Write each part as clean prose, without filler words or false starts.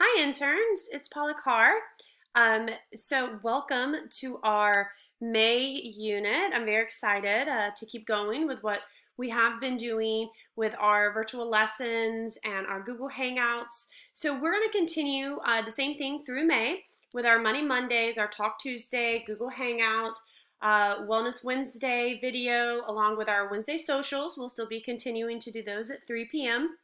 Hi, interns. It's Paula Carr. So welcome to our May unit. I'm very excited to keep going with what we have been doing with our virtual lessons and our Google Hangouts. So we're going to continue the same thing through May with our Money Mondays, our Talk Tuesday, Google Hangout, Wellness Wednesday video, along with our Wednesday socials. We'll still be continuing to do those at 3 p.m.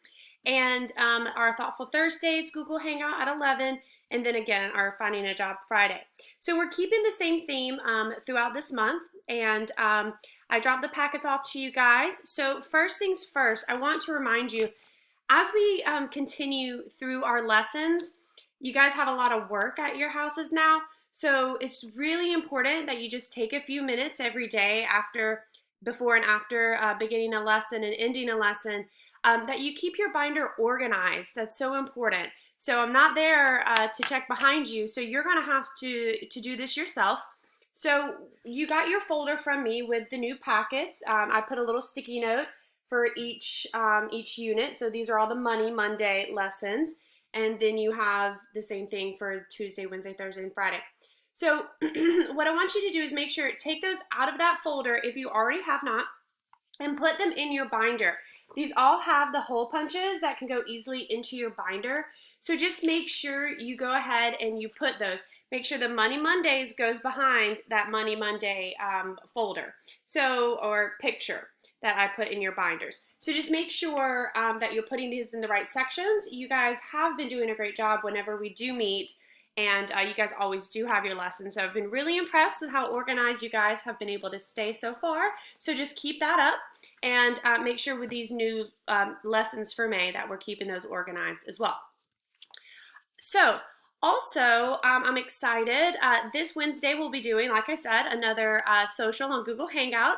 And our Thoughtful Thursdays, Google Hangout at 11, and then again, our Finding a Job Friday. So we're keeping the same theme throughout this month, and I dropped the packets off to you guys. So first things first, I want to remind you, as we continue through our lessons, you guys have a lot of work at your houses now. So it's really important that you just take a few minutes every day before and after beginning a lesson and ending a lesson, that you keep your binder organized. That's so important. So I'm not there to check behind you, so you're gonna have to do this yourself. So you got your folder from me with the new packets. I put a little sticky note for each unit. So these are all the Money Monday lessons, and then you have the same thing for Tuesday, Wednesday, Thursday, and Friday. So what I want you to do is make sure take those out of that folder if you already have not, and put them in your binder. These all have the hole punches that can go easily into your binder. So just make sure you go ahead and you put those. Make sure the Money Mondays goes behind that Money Monday folder, or picture that I put in your binders. So just make sure that you're putting these in the right sections. You guys have been doing a great job whenever we do meet, and you guys always do have your lessons. So I've been really impressed with how organized you guys have been able to stay so far. So just keep that up, and make sure with these new lessons for May that we're keeping those organized as well. So also, I'm excited. This Wednesday we'll be doing, like I said, another social on Google Hangout.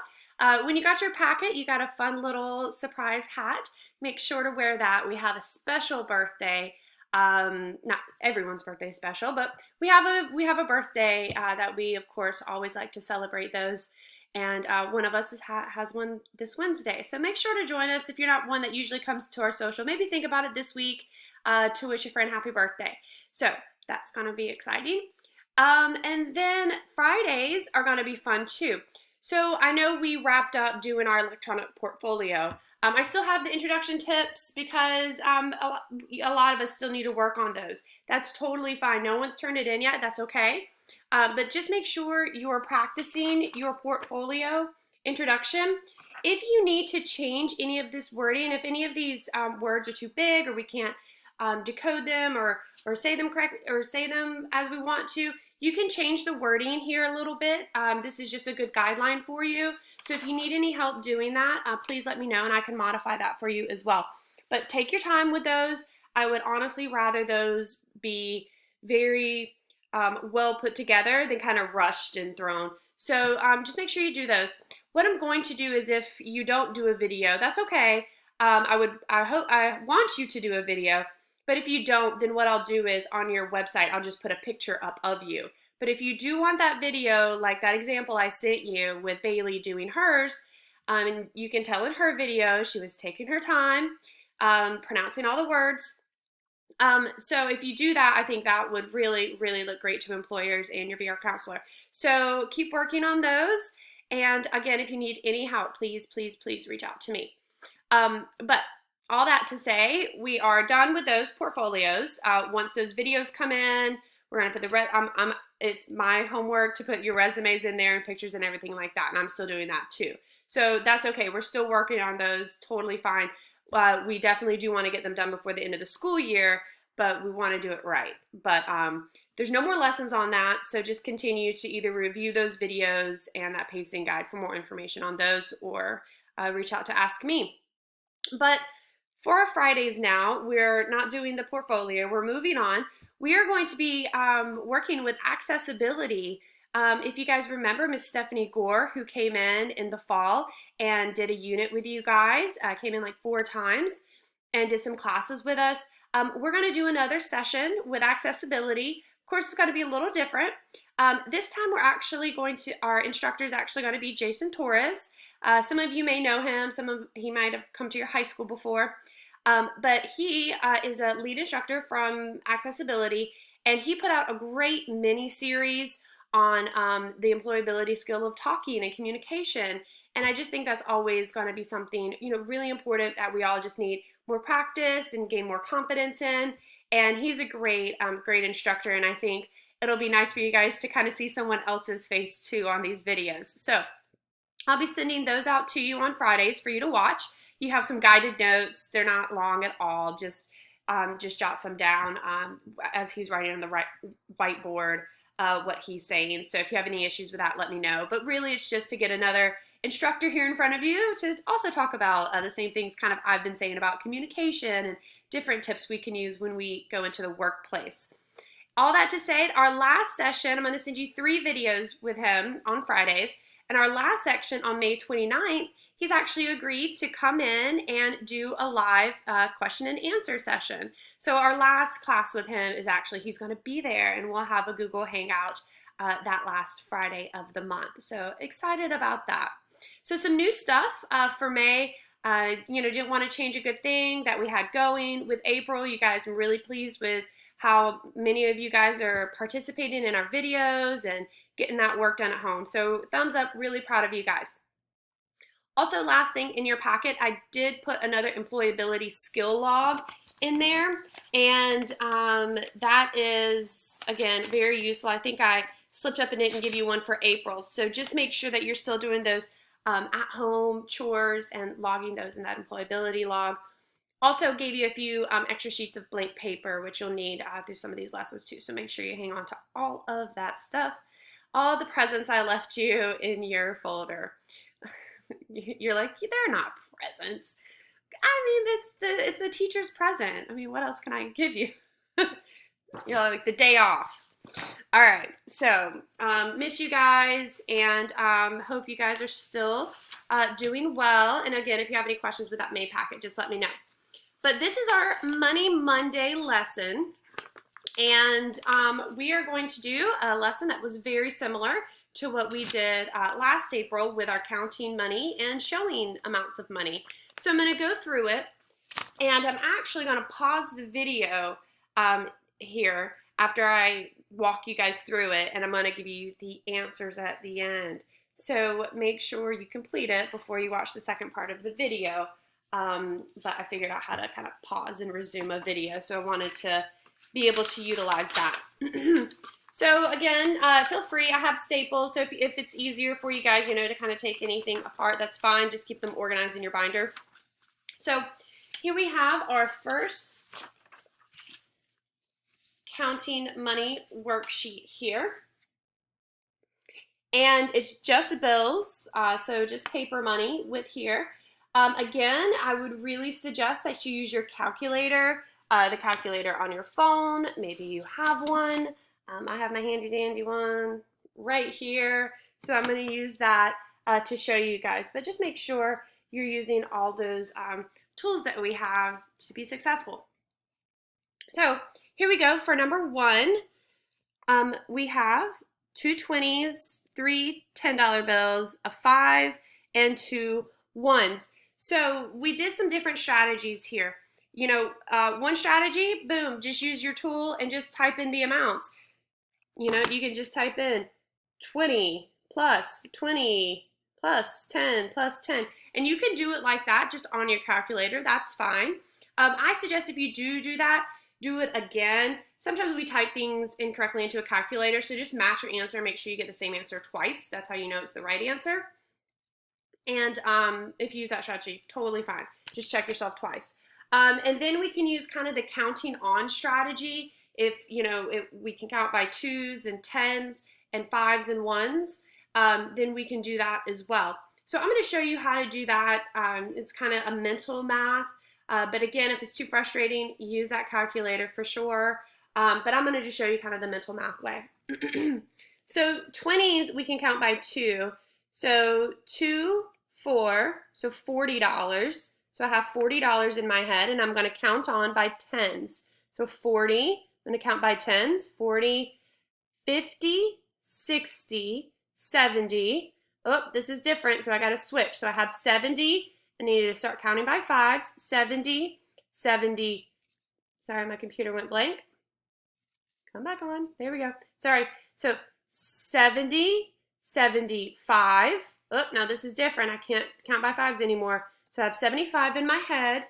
When you got your packet, you got a fun little surprise hat. Make sure to wear that. We have a special birthday. Not everyone's birthday is special, but we have a birthday that we, of course, always like to celebrate those. And one of us has one this Wednesday. So make sure to join us. If you're not one that usually comes to our social, maybe think about it this week to wish a friend happy birthday. So that's going to be exciting. And then Fridays are going to be fun too. So I know we wrapped up doing our electronic portfolio. I still have the introduction tips because a lot of us still need to work on those. That's totally fine. No one's turned it in yet. That's okay. But just make sure you're practicing your portfolio introduction. If you need to change any of this wording, if any of these words are too big, or we can't decode them or say them correct, or say them as we want to, you can change the wording here a little bit. This is just a good guideline for you. So if you need any help doing that, please let me know and I can modify that for you as well. But take your time with those. I would honestly rather those be very well put together than kind of rushed and thrown. So just make sure you do those. What I'm going to do is, if you don't do a video, that's okay. I want you to do a video. But if you don't, then what I'll do is on your website, I'll just put a picture up of you. But if you do want that video, like that example I sent you with Bailey doing hers, and you can tell in her video she was taking her time, pronouncing all the words. So if you do that, I think that would really, really look great to employers and your VR counselor. So keep working on those. And again, if you need any help, please, please, please reach out to me. But all that to say, we are done with those portfolios. Once those videos come in, we're gonna put it's my homework to put your resumes in there and pictures and everything like that, and I'm still doing that too. So that's okay. We're still working on those. Totally fine. We definitely do want to get them done before the end of the school year, but we want to do it right. But there's no more lessons on that, so just continue to either review those videos and that pacing guide for more information on those, or reach out to ask me. But for our Fridays now, we're not doing the portfolio. We're moving on. We are going to be working with accessibility. If you guys remember Miss Stephanie Gore, who came in the fall and did a unit with you guys, came in like 4 times and did some classes with us. We're going to do another session with accessibility. Of course, it's going to be a little different. This time our instructor is actually going to be Jason Torres. Some of you may know him. He might have come to your high school before. But he is a lead instructor from Accessibility, and he put out a great mini series on the employability skill of talking and communication. And I just think that's always going to be something, really important that we all just need more practice and gain more confidence in. And he's a great instructor, and I think it'll be nice for you guys to kind of see someone else's face too on these videos. So I'll be sending those out to you on Fridays for you to watch. You have some guided notes. They're not long at all. Just jot some down as he's writing on the whiteboard what he's saying. So if you have any issues with that, let me know. But really, it's just to get another instructor here in front of you to also talk about the same things kind of I've been saying about communication and different tips we can use when we go into the workplace. All that to say, our last session, I'm going to send you 3 videos with him on Fridays. And our last section on May 29th, he's actually agreed to come in and do a live question and answer session. So our last class with him is actually, he's going to be there, and we'll have a Google Hangout that last Friday of the month. So excited about that. So some new stuff for May. Didn't want to change a good thing that we had going. With April, you guys, I'm really pleased with how many of you guys are participating in our videos and getting that work done at home. So thumbs up, really proud of you guys. Also, last thing in your packet, I did put another employability skill log in there, and that is, again, very useful. I think I slipped up and didn't give you one for April, so just make sure that you're still doing those at-home chores and logging those in that employability log. Also gave you a few extra sheets of blank paper, which you'll need through some of these lessons too, so make sure you hang on to all of that stuff. All the presents I left you in your folder. You're like, they're not presents. I mean, it's a teacher's present. I mean, what else can I give you? You're like, the day off. All right, so miss you guys, and hope you guys are still doing well. And again, if you have any questions with that May packet, just let me know. But this is our Money Monday lesson, and we are going to do a lesson that was very similar to what we did last April with our counting money and showing amounts of money. So I'm going to go through it, and I'm actually going to pause the video here after I walk you guys through it, and I'm going to give you the answers at the end. So make sure you complete it before you watch the second part of the video. But I figured out how to kind of pause and resume a video, so I wanted to be able to utilize that. So again, feel free. I have staples, so if it's easier for you guys, to kind of take anything apart, that's fine. Just keep them organized in your binder. So here we have our first counting money worksheet here. And it's just bills, so just paper money with here. Again, I would really suggest that you use your calculator, the calculator on your phone. Maybe you have one. I have my handy dandy one right here. So I'm going to use that to show you guys. But just make sure you're using all those tools that we have to be successful. So here we go. For number 1, we have 2 20s, 3 $10 bills, a 5, and 2 1s. So we did some different strategies here. One strategy, boom, just use your tool and just type in the amounts. You can just type in 20 plus 20 plus 10 plus 10. And you can do it like that just on your calculator. That's fine. I suggest if you do that, do it again. Sometimes we type things incorrectly into a calculator, so just match your answer. Make sure you get the same answer twice. That's how you know it's the right answer. And if you use that strategy, totally fine. Just check yourself twice. And then we can use kind of the counting on strategy. If we can count by 2s and 10s and 5s and 1s, then we can do that as well. So I'm going to show you how to do that. It's kind of a mental math. But again, if it's too frustrating, use that calculator for sure. But I'm going to just show you kind of the mental math way. So 20s, we can count by 2. So 2, 4, so $40. So I have $40 in my head, and I'm going to count on by 10s. So 40, I'm going to count by 10s. 40, 50, 60, 70. Oh, this is different, so I got to switch. So I have 70. I need to start counting by 5s. 70, 70, sorry, my computer went blank. Come back on, there we go. Sorry, so 70, 75. Oh, now this is different. I can't count by fives anymore. So I have 75 in my head.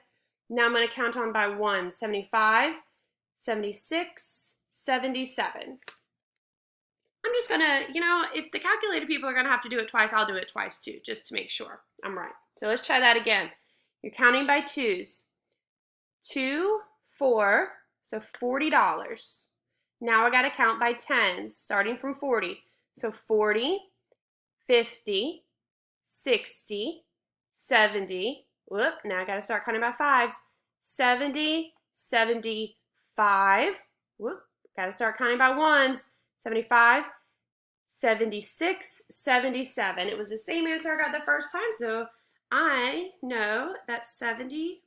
Now I'm going to count on by one. 75, 76, 77. I'm just going to, if the calculator people are going to have to do it twice, I'll do it twice too, just to make sure I'm right. So let's try that again. You're counting by twos. 2, 4, so $40. Now I got to count by tens, starting from 40. So 40, 50, 60, 70. Whoop, now I got to start counting by fives. 70, 75. Whoop, got to start counting by ones. 75, 76, 77. It was the same answer I got the first time, so I know that $77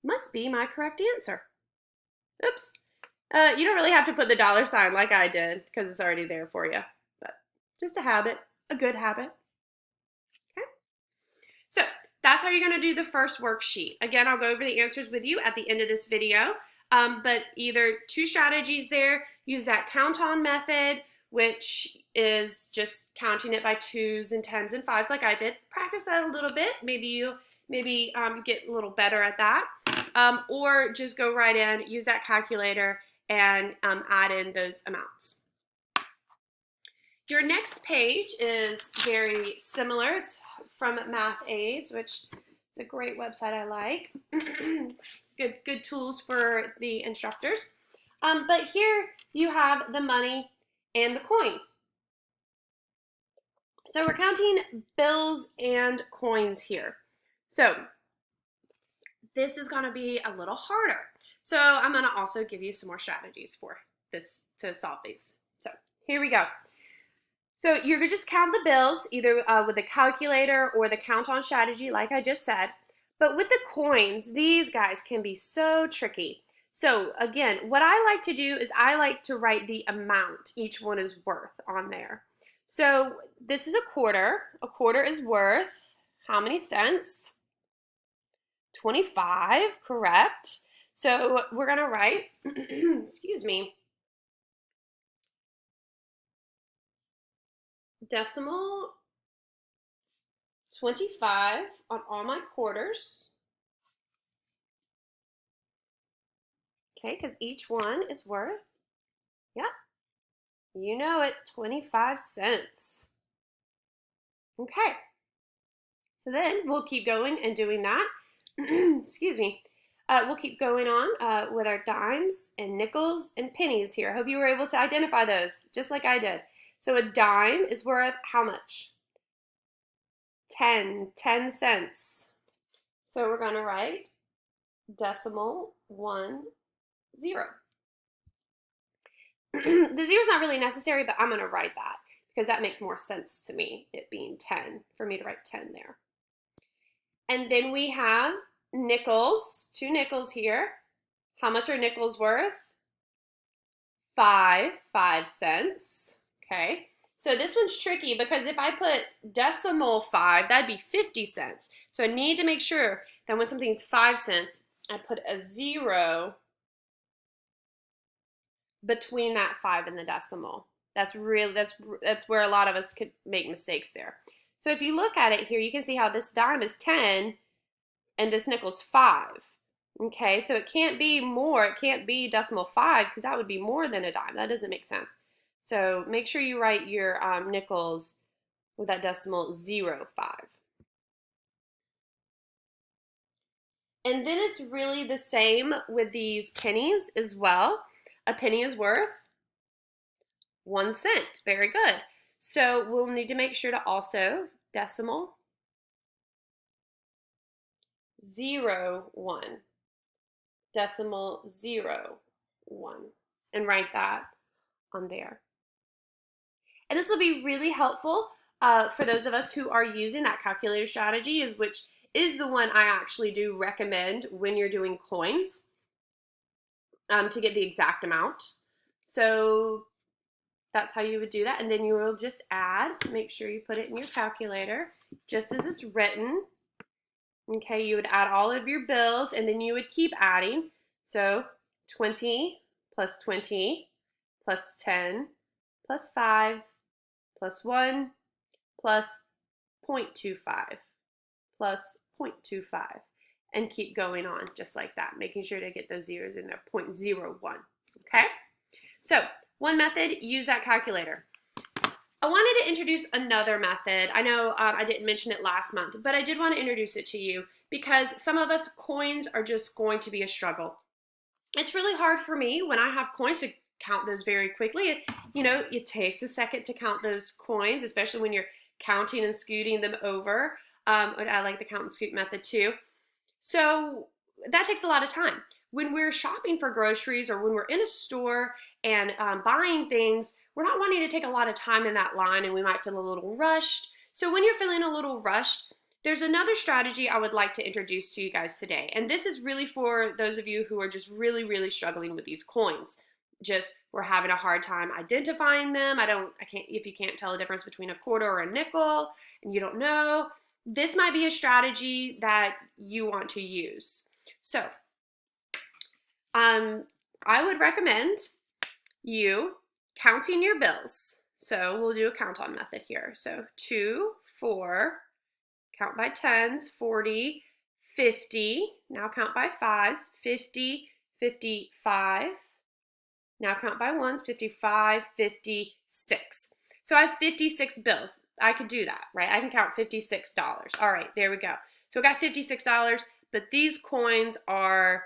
must be my correct answer. Oops. You don't really have to put the dollar sign like I did because it's already there for you, but just a habit, a good habit. Okay. So that's how you're going to do the first worksheet. Again, I'll go over the answers with you at the end of this video, but either two strategies there. Use that count on method, which is just counting it by twos and tens and fives like I did. Practice that a little bit. Maybe you get a little better at that. Or just go right in, use that calculator, and add in those amounts. Your next page is very similar. It's from Math Aids, which is a great website I like. Good tools for the instructors. But here you have the money and the coins. So we're counting bills and coins here. So this is going to be a little harder. So I'm going to also give you some more strategies for this to solve these. So here we go. So you're going to just count the bills either with a calculator or the count on strategy like I just said. But with the coins, these guys can be so tricky. So again, what I like to do is I like to write the amount each one is worth on there. So this is a quarter. A quarter is worth how many cents? 25, correct. So we're going to write, excuse me, decimal 25 on all my quarters. Okay, because each one is worth, yeah, you know it, 25 cents. Okay, so then we'll keep going and doing that. Excuse me. We'll keep going on with our dimes and nickels and pennies here. I hope you were able to identify those, just like I did. So a dime is worth how much? 10 cents. So we're going to write decimal 10. The zero is not really necessary, but I'm going to write that because that makes more sense to me, it being 10, for me to write 10 there. And then we have nickels, 2 nickels here. How much are nickels worth? 5 cents. Okay, so this one's tricky because if I put decimal 5, that'd be 50 cents. So I need to make sure that when something's 5 cents, I put a 0 between that 5 and the decimal. That's where a lot of us could make mistakes there. So if you look at it here, you can see how this dime is 10 and this nickel's 5. Okay, so it can't be more. It can't be decimal 5 because that would be more than a dime. That doesn't make sense. So make sure you write your nickels with that decimal 0.5. And then it's really the same with these pennies as well. A penny is worth 1 cent. Very good. So we'll need to make sure to also decimal 0.1. Decimal 0.1. And write that on there. And this will be really helpful for those of us who are using that calculator strategy, which is the one I actually do recommend when you're doing coins to get the exact amount. So that's how you would do that. And then you will just add, make sure you put it in your calculator just as it's written. Okay, you would add all of your bills and then you would keep adding. So 20 plus 20 plus 10 plus 5 plus 1 plus 0.25 plus 0.25 and keep going on just like that, making sure to get those zeros in there, 0.01, okay? So one method, use that calculator. I wanted to introduce another method. I know I didn't mention it last month, but I did want to introduce it to you because some of us coins are just going to be a struggle. It's really hard for me when I have coins to count those very quickly. It takes a second to count those coins, especially when you're counting and scooting them over. I like the count and scoot method too. So that takes a lot of time. When we're shopping for groceries or when we're in a store and buying things, we're not wanting to take a lot of time in that line and we might feel a little rushed. So when you're feeling a little rushed, there's another strategy I would like to introduce to you guys today. And this is really for those of you who are just really, really struggling with these coins. Just we're having a hard time identifying them. If you can't tell the difference between a quarter or a nickel and you don't know, this might be a strategy that you want to use. So, I would recommend you counting your bills. So we'll do a count on method here. So 2, 4, count by tens, 40, 50. Now count by fives, 50, 55. Now count by ones, 55, 56. So I have 56 bills. I could do that, right? I can count $56. All right, there we go. So I got $56, but these coins are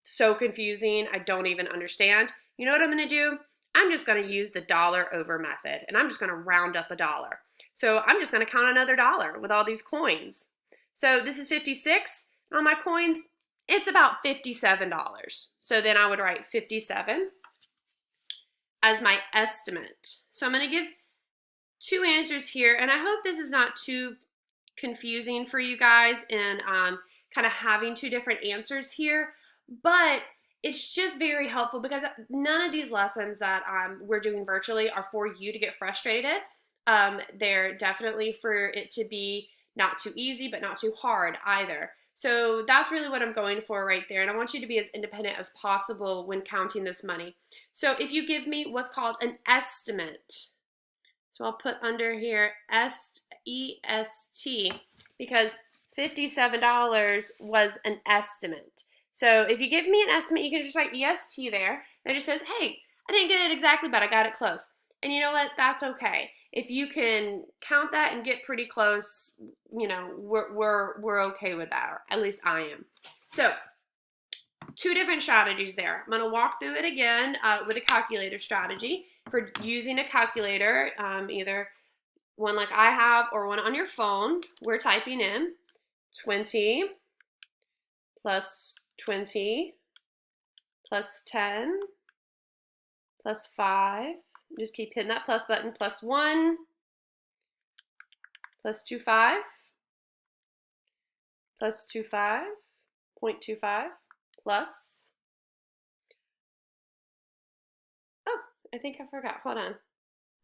so confusing. I don't even understand. You know what I'm going to do? I'm just going to use the dollar over method, and I'm just going to round up a dollar. So I'm just going to count another dollar with all these coins. So this is 56. On my coins, it's about $57. So then I would write 57 as my estimate. So I'm going to give two answers here, and I hope this is not too confusing for you guys and kind of having two different answers here, but it's just very helpful because none of these lessons that we're doing virtually are for you to get frustrated. They're definitely for it to be not too easy, but not too hard either. So that's really what I'm going for right there. And I want you to be as independent as possible when counting this money. So if you give me what's called an estimate, so I'll put under here EST because $57 was an estimate. So if you give me an estimate, you can just write EST there. That just says, hey, I didn't get it exactly, but I got it close. And you know what? That's okay. If you can count that and get pretty close, we're okay with that, or at least I am. So two different strategies there. I'm going to walk through it again with a calculator strategy for using a calculator, either one like I have or one on your phone. We're typing in 20 plus 20 plus 10 plus 5. Just keep hitting that plus button. Plus 1 plus 25 plus 25, 0.25 plus, oh, I think I forgot. Hold on.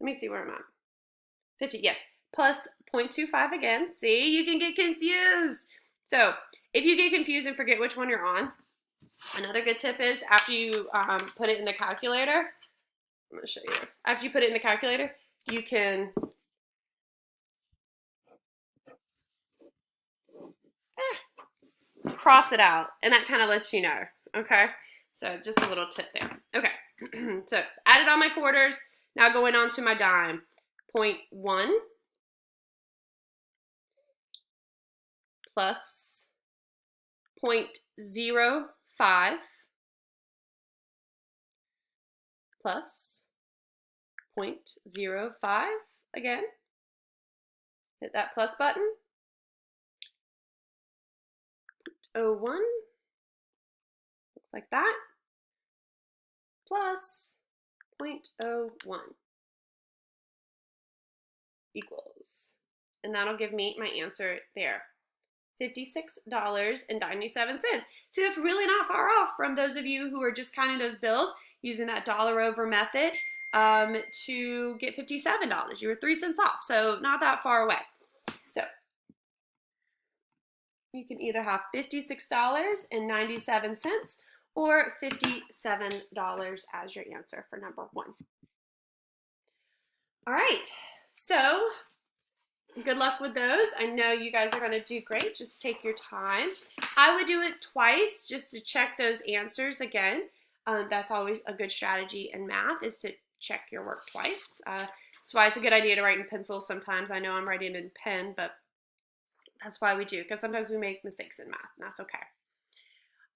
Let me see where I'm at. 50, yes, plus 0.25 again. See, you can get confused. So if you get confused and forget which one you're on, another good tip is after you put it in the calculator, I'm going to show you this. After you put it in the calculator, you can cross it out, and that kind of lets you know, okay? So just a little tip there. Okay, so added all my quarters. Now going on to my dime. 0.1 plus 0.05 plus 0.05 again. Hit that plus button. 0.01, looks like that, plus 0.01 equals, and that'll give me my answer there. $56.97. See, that's really not far off from those of you who are just counting those bills using that dollar over method to get $57. You were 3 cents off, so not that far away. So You can either have $56.97 or $57 as your answer for number one. All right, so good luck with those. I know you guys are going to do great. Just take your time. I would do it twice just to check those answers again. That's always a good strategy in math, is to check your work twice. That's why it's a good idea to write in pencil sometimes. I know I'm writing in pen, but that's why we do, because sometimes we make mistakes in math, and that's okay.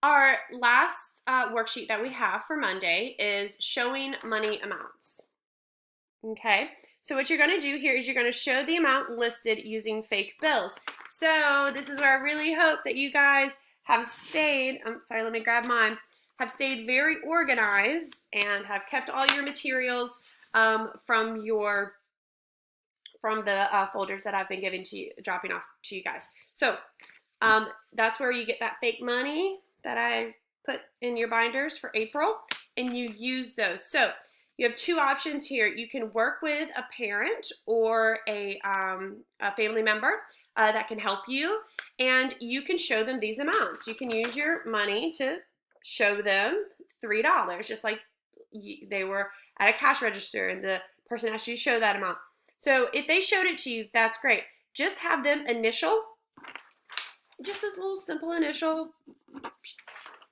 Our last worksheet that we have for Monday is showing money amounts. Okay, so what you're going to do here is you're going to show the amount listed using fake bills. So this is where I really hope that you guys have stayed, I'm sorry, let me grab mine, have stayed very organized and have kept all your materials from the folders that I've been giving to you, dropping off to you guys. So that's where you get that fake money that I put in your binders for April, and you use those. So you have two options here. You can work with a parent or a family member that can help you, and you can show them these amounts. You can use your money to show them $3, just like they were at a cash register and the person asked you to show that amount. So if they showed it to you, that's great. Just have them initial, just this little simple initial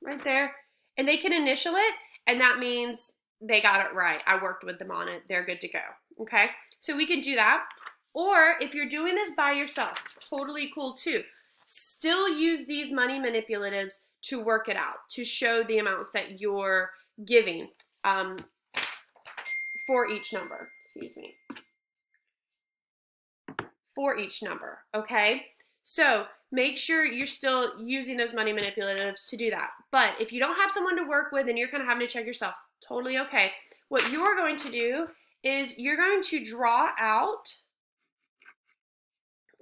right there, and they can initial it, and that means they got it right. I worked with them on it. They're good to go. Okay, so we can do that. Or if you're doing this by yourself, totally cool too. Still use these money manipulatives to work it out, to show the amounts that you're giving for each number. Excuse me. For each number, okay? So make sure you're still using those money manipulatives to do that. But if you don't have someone to work with and you're kind of having to check yourself, totally okay. What you're going to do is you're going to draw out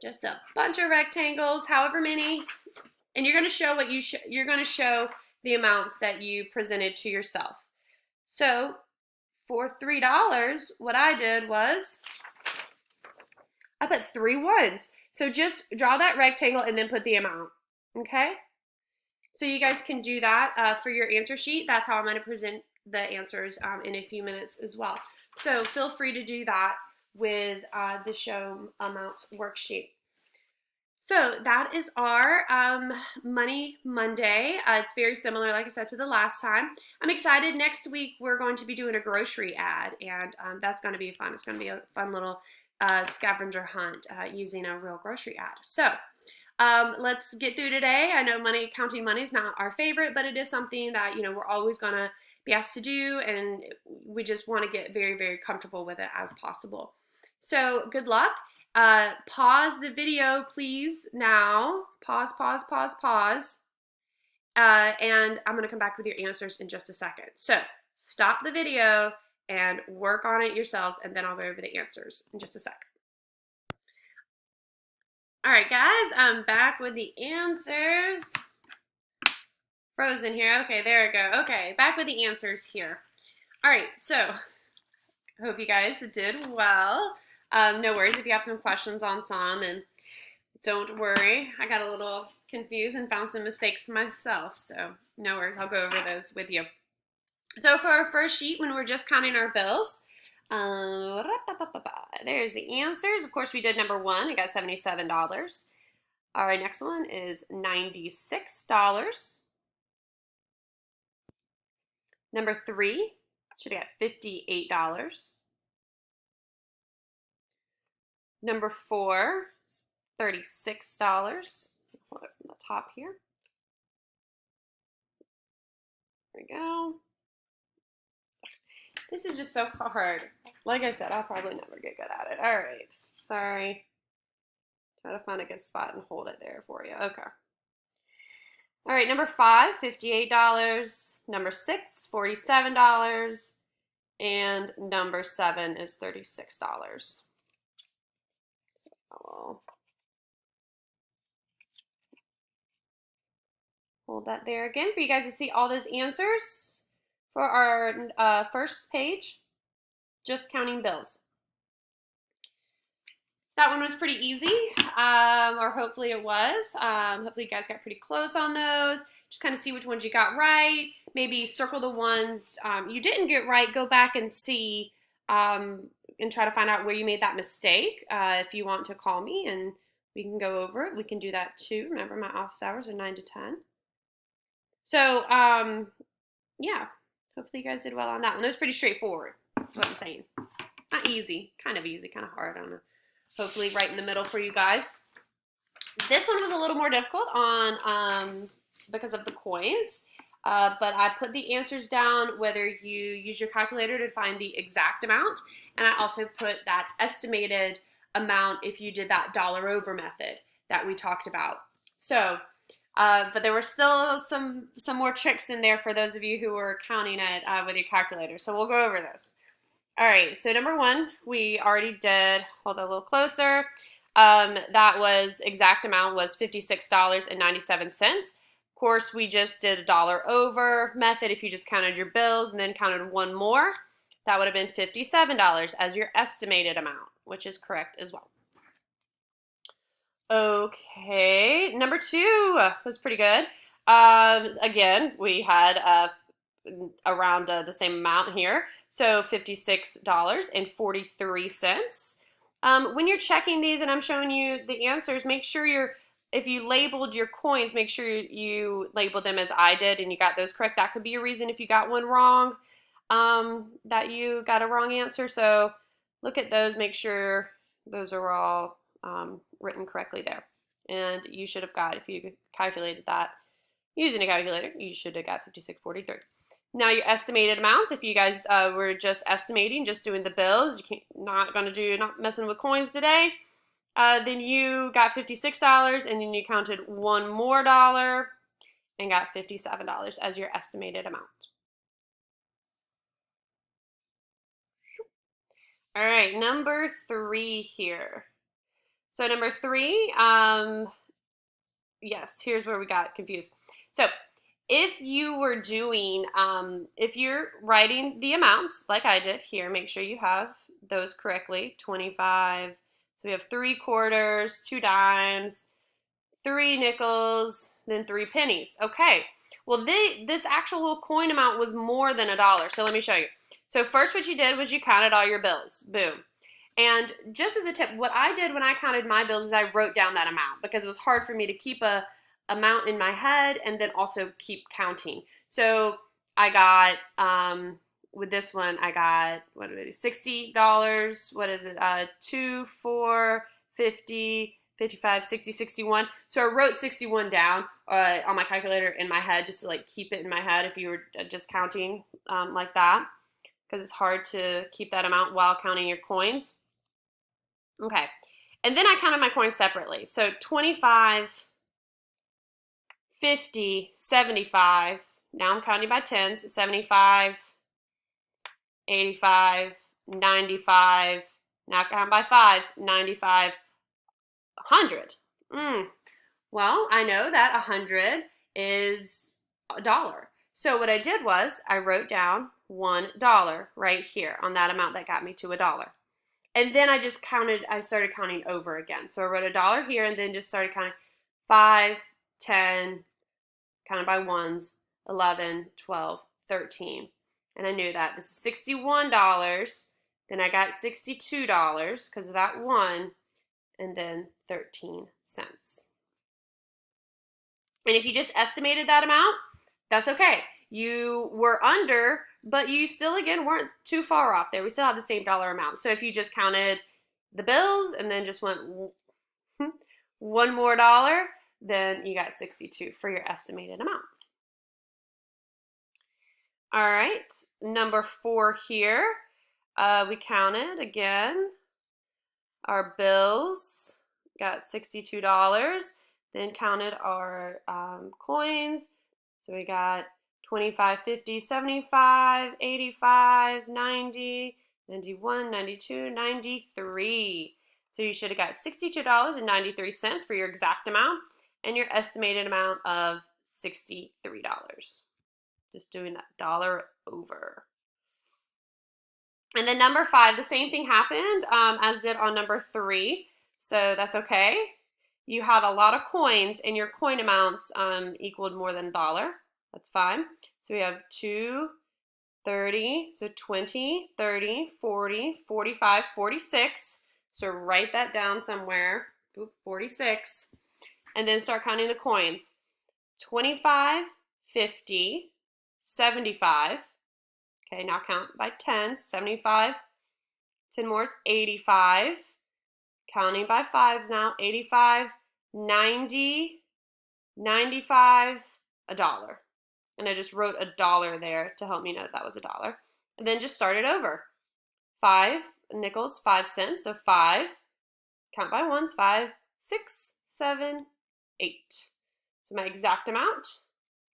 just a bunch of rectangles, however many, and you're going to show what you're going to show the amounts that you presented to yourself. So for $3, what I did was I put 3 ones. So just draw that rectangle and then put the amount, okay? So you guys can do that for your answer sheet. That's how I'm going to present the answers in a few minutes as well. So feel free to do that with the show amounts worksheet. So that is our Money Monday. It's very similar, like I said, to the last time. I'm excited. Next week, we're going to be doing a grocery ad, and that's going to be fun. It's going to be a fun little scavenger hunt using a real grocery ad. So let's get through today. I know counting money is not our favorite, but it is something that, you know, we're always going to be asked to do, and we just want to get very, very comfortable with it as possible. So good luck. Pause the video, please, now. Pause. And I'm going to come back with your answers in just a second. So stop the video and work on it yourselves, and then I'll go over the answers in just a sec. All right, guys, I'm back with the answers. Frozen here. Okay, there we go. Okay, back with the answers here. All right, so I hope you guys did well. No worries if you have some questions on some, and don't worry, I got a little confused and found some mistakes myself, so no worries, I'll go over those with you. So for our first sheet, when we're just counting our bills, there's the answers. Of course, we did number 1. I got $77. All right, next one is $96. Number 3 should have got $58. Number 4 is $36. Hold it from the top here. There we go. This is just so hard. Like I said, I'll probably never get good at it. All right. Sorry. Try to find a good spot and hold it there for you. Okay. All right, number 5, $58. Number 6, $47. And number 7 is $36. I'll hold that there again for you guys to see all those answers for our first page, just counting bills. That one was pretty easy, or hopefully it was. Hopefully you guys got pretty close on those. Just kind of see which ones you got right. Maybe circle the ones you didn't get right. Go back and see and try to find out where you made that mistake. If you want to call me and we can go over it, we can do that too. Remember, my office hours are 9 to 10. So, yeah, hopefully you guys did well on that one. That was pretty straightforward. That's what I'm saying. Not easy, kind of hard. I don't know. Hopefully right in the middle for you guys. This one was a little more difficult on because of the coins, but I put the answers down whether you use your calculator to find the exact amount, and I also put that estimated amount if you did that dollar over method that we talked about. So, but there were still some more tricks in there for those of you who were counting it with your calculator. So we'll go over this. All right, so number one, we already did. Hold it a little closer. That was exact amount was $56.97. Of course, we just did a dollar over method. If you just counted your bills and then counted one more, that would have been $57 as your estimated amount, which is correct as well. Okay, number two was pretty good. Again, we had around the same amount here. So $56.43. When you're checking these and I'm showing you the answers, make sure if you labeled your coins, make sure you labeled them as I did and you got those correct. That could be a reason if you got one wrong, that you got a wrong answer. So look at those, make sure those are all written correctly there. And you should have got, if you calculated that using a calculator, you should have got 56.43. Now your estimated amounts, if you guys were just estimating, just doing the bills, not messing with coins today, then you got $56 and then you counted one more dollar and got $57 as your estimated amount. All right, number three here. So number three, yes, here's where we got confused. So if you were doing, if you're writing the amounts like I did here, make sure you have those correctly. 25, so we have 3 quarters, 2 dimes, 3 nickels, then 3 pennies. Okay, well this actual coin amount was more than $1, so let me show you. So first what you did was you counted all your bills, boom. And just as a tip, what I did when I counted my bills is I wrote down that amount because it was hard for me to keep a amount in my head and then also keep counting. So I got, with this one, I got, what did it $60. What is it? 2, 4, 50, 55, 60, 61. So I wrote 61 down on my calculator in my head just to like keep it in my head if you were just counting like that, because it's hard to keep that amount while counting your coins. Okay, and then I counted my coins separately. So 25, 50, 75, now I'm counting by tens, 75, 85, 95, now count by fives, 95, 100. Well, I know that 100 is $1. So what I did was I wrote down $1 right here on that amount that got me to $1. And then I started counting over again. So I wrote $1 here and then just started counting 5, 10, counted by ones, 11, 12, 13. And I knew that. This is $61. Then I got $62 because of that 1, and then 13 cents. And if you just estimated that amount, that's okay. You were under, but you still, again, weren't too far off there. We still have the same dollar amount. So if you just counted the bills and then just went one more dollar, then you got 62 for your estimated amount. All right, number 4 here. We counted, again, our bills, got $62, then counted our coins. So we got 25, 50, 75, 85, 90, 91, 92, 93. So you should have got $62.93 for your exact amount and your estimated amount of $63. Just doing that dollar over. And then number 5, the same thing happened as did on number 3. so that's okay. You had a lot of coins and your coin amounts equaled more than $1. That's fine. So we have 2, 30, so 20, 30, 40, 45, 46. So write that down somewhere. 46. And then start counting the coins. 25, 50, 75. Okay, now count by 10. 75. 10 more is 85. Counting by fives now. 85, 90, 95, $1. And I just wrote $1 there to help me know that was $1. And then just start it over. 5 nickels, 5 cents. So 5. Count by ones. 5, 6, 7, 8. So my exact amount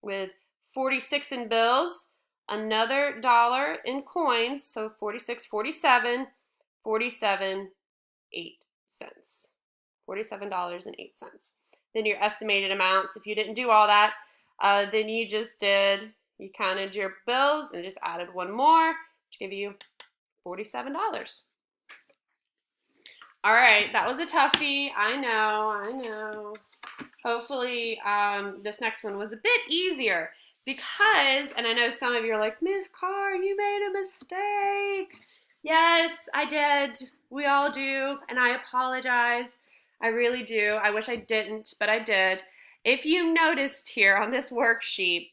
with 46 in bills, another $1 in coins. So 46, 47, 47, 8 cents. $47.08. Then your estimated amounts, if you didn't do all that, then you counted your bills and just added one more, which gave you $47. All right, that was a toughie. I know. Hopefully this next one was a bit easier because, and I know some of you are like, Miss Carr, you made a mistake. Yes, I did. We all do, and I apologize. I really do. I wish I didn't, but I did. If you noticed here on this worksheet,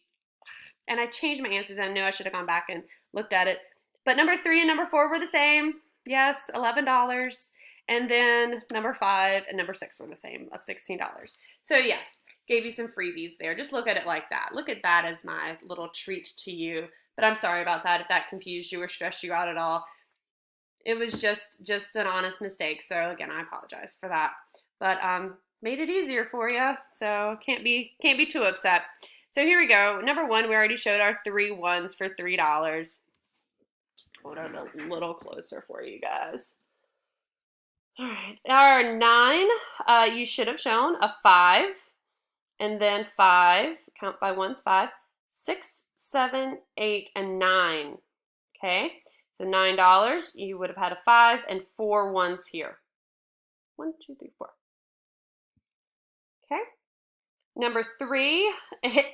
and I changed my answers, I knew I should have gone back and looked at it, but number 3 and number 4 were the same. Yes, $11. And then number 5 and number 6 were the same, of $16. So yes, gave you some freebies there. Just look at it like that. Look at that as my little treat to you. But I'm sorry about that if that confused you or stressed you out at all. It was just an honest mistake. So again, I apologize for that. But made it easier for you. So can't be too upset. So here we go. Number 1, we already showed our 3 ones for $3. Hold on a little closer for you guys. All right, our 9, you should have shown a 5, and then 5, count by ones, 5, 6, 7, 8, and 9. Okay, so $9, you would have had a 5 and 4 ones here. 1, 2, 3, 4. Okay, number 3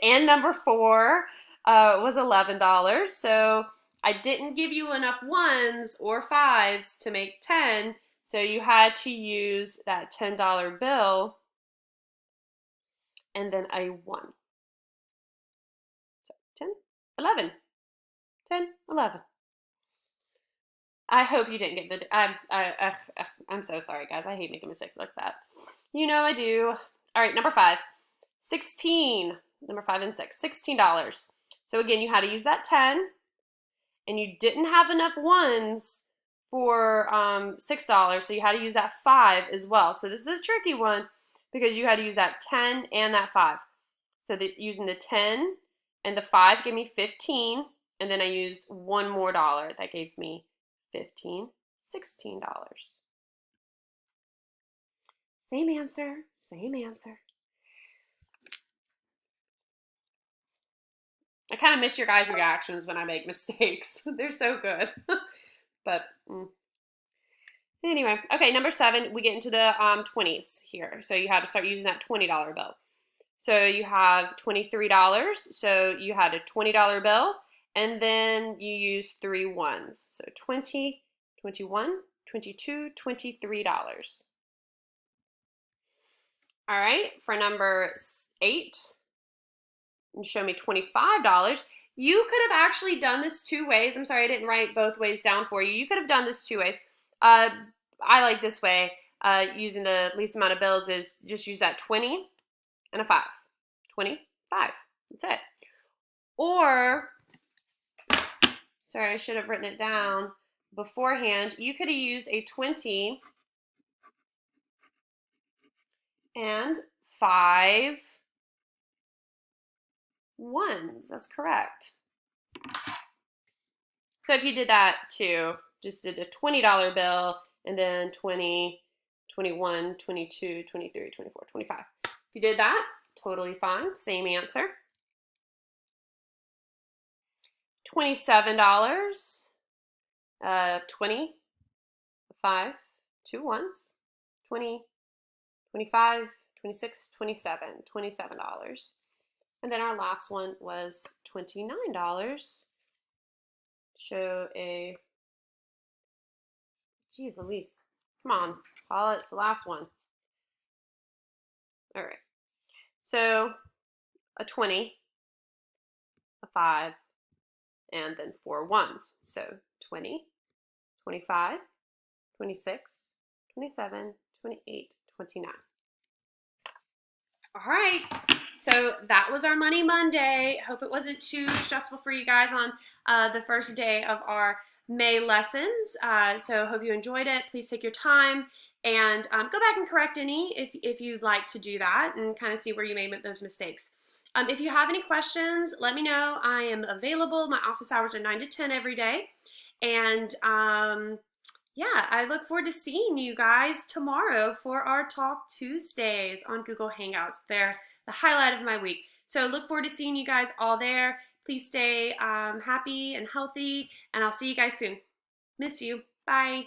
and number 4 was $11. So I didn't give you enough ones or 5s to make 10. So you had to use that $10 bill and then a 1. So 10, 11, 10, 11. I hope you didn't get I'm so sorry, guys. I hate making mistakes like that. You know I do. All right, number 5, 16. Number 5 and 6, $16. So again, you had to use that 10, and you didn't have enough ones for $6, so you had to use that 5 as well. So this is a tricky one because you had to use that 10 and that 5. So using the 10 and the 5 gave me 15, and then I used one more dollar. That gave me 15, $16. Same answer, same answer. I kind of miss your guys' reactions when I make mistakes. They're so good. But anyway, okay, number 7, we get into the 20s here. So you had to start using that $20 bill. So you have $23. So you had a $20 bill, and then you use 3 ones. So 20, 21, 22, $23. All right, for number 8, and show me $25. You could have actually done this 2 ways. I'm sorry I didn't write both ways down for you. You could have done this 2 ways. I like this way, using the least amount of bills, is just use that 20 and a 5. 25. That's it. Or, sorry, I should have written it down beforehand. You could have used a 20 and 5 ones. That's correct. So if you did that too, just did a $20 bill and then 20, 21, 22, 23, 24, 25. If you did that, totally fine. Same answer. $27, 20, 5, 2 ones, 20, 25, 26, 27, $27. And then our last one was $29. Show a, geez Elise, come on, Paula, it's the last one. All right, so a 20, a 5, and then 4 ones. So 20, 25, 26, 27, 28, 29. All right, so that was our Money Monday. Hope it wasn't too stressful for you guys on the first day of our May lessons. So hope you enjoyed it. Please take your time and go back and correct any if you'd like to do that and kind of see where you made those mistakes. If you have any questions, let me know. I am available. My office hours are 9 to 10 every day. And yeah, I look forward to seeing you guys tomorrow for our Talk Tuesdays on Google Hangouts. They're the highlight of my week. So look forward to seeing you guys all there. Please stay happy and healthy, and I'll see you guys soon. Miss you. Bye.